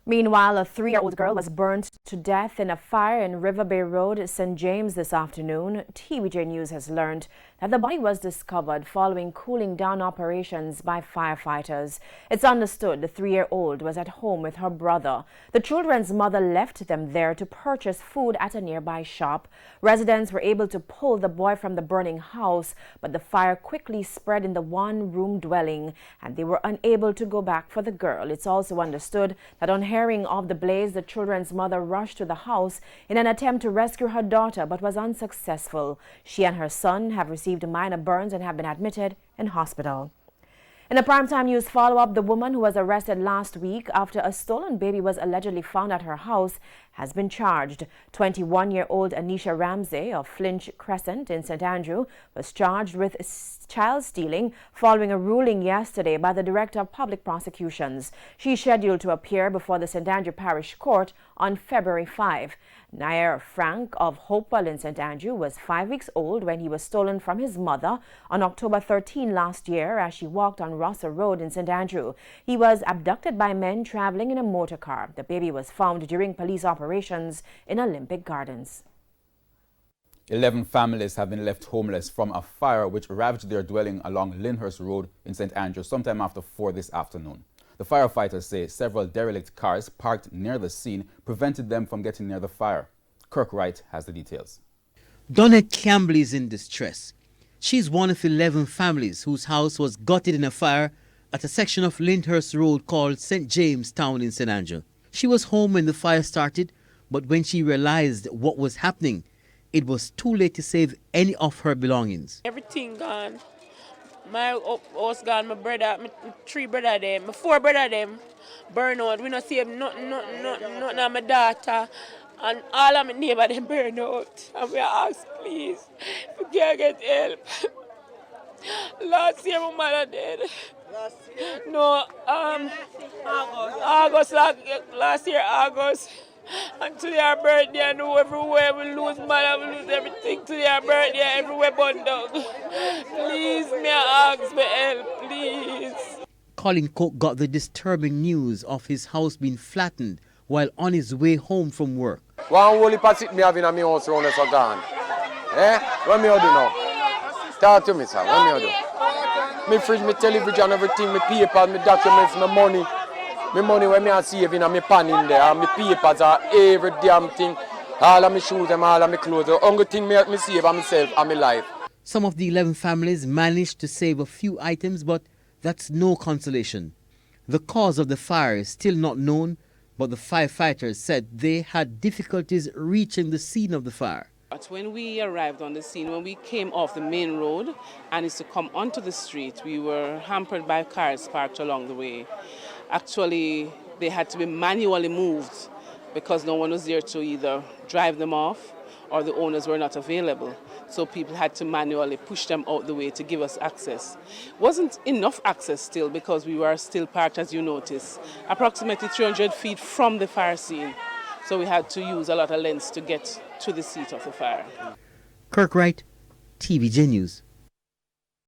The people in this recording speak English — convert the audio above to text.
Meanwhile, a 3-year-old girl was burned to death in a fire in River Bay Road, St. James this afternoon. TVJ News has learned that the body was discovered following cooling down operations by firefighters. It's understood the 3-year-old was at home with her brother. The children's mother left them there to purchase food at a nearby shop. Residents were able to pull the boy from the burning house, but the fire quickly spread in the one-room dwelling, and they were unable to go back for the girl. It's also understood that on hearing of the blaze, the children's mother rushed to the house in an attempt to rescue her daughter but was unsuccessful. She and her son have received minor burns and have been admitted in hospital. In a primetime news follow-up, the woman who was arrested last week after a stolen baby was allegedly found at her house has been charged. 21-year-old Anisha Ramsey of Flinch Crescent in St. Andrew was charged with child stealing following a ruling yesterday by the Director of Public Prosecutions. She is scheduled to appear before the St. Andrew Parish Court on February 5. Nair Frank of Hopewell in St. Andrew was 5 weeks old when he was stolen from his mother on October 13 last year as she walked on Rosser Road in St. Andrew. He was abducted by men traveling in a motor car. The baby was found during police operations in Olympic Gardens. 11 families have been left homeless from a fire which ravaged their dwelling along Lyndhurst Road in St. Andrew sometime after 4 this afternoon. The firefighters say several derelict cars parked near the scene prevented them from getting near the fire. Kirk Wright has the details. Donnette Campbell is in distress. She's one of 11 families whose house was gutted in a fire at a section of Lyndhurst Road called St. James Town in St. Andrew. She was home when the fire started, but when she realized what was happening, it was too late to save any of her belongings. Everything gone. My house gone, my brother, my 3 brother them, my 4 brother them burn out. We not save nothing of my daughter. And all of my neighbors them burn out. And we ask, please, if we can't get help. Last year my mother dead. No, August, last year August. And today our birthday, I know everywhere we lose mother, we lose everything. Today our birthday, everywhere burned down. Please, may I ask for help, please. Colin Cook got the disturbing news of his house being flattened while on his way home from work. One whole heap of shit me having in my house around us are gone. Eh? What me do now? Talk to me, sir. What me do? My fridge, my television, everything, my papers, my documents, my money. My money when I save in my pan in there, and my papers are every damn thing. All of my shoes and all of my clothes. The only thing me save are myself and my life. Some of the 11 families managed to save a few items, but that's no consolation. The cause of the fire is still not known, but the firefighters said they had difficulties reaching the scene of the fire. But when we arrived on the scene, when we came off the main road and is to come onto the street, we were hampered by cars parked along the way. Actually, they had to be manually moved because no one was there to either drive them off or the owners were not available. So people had to manually push them out the way to give us access. Wasn't enough access still because we were still parked, as you notice, approximately 300 feet from the fire scene. So we had to use a lot of lengths to get to the seat of the fire. Kirk Wright, TVJ News.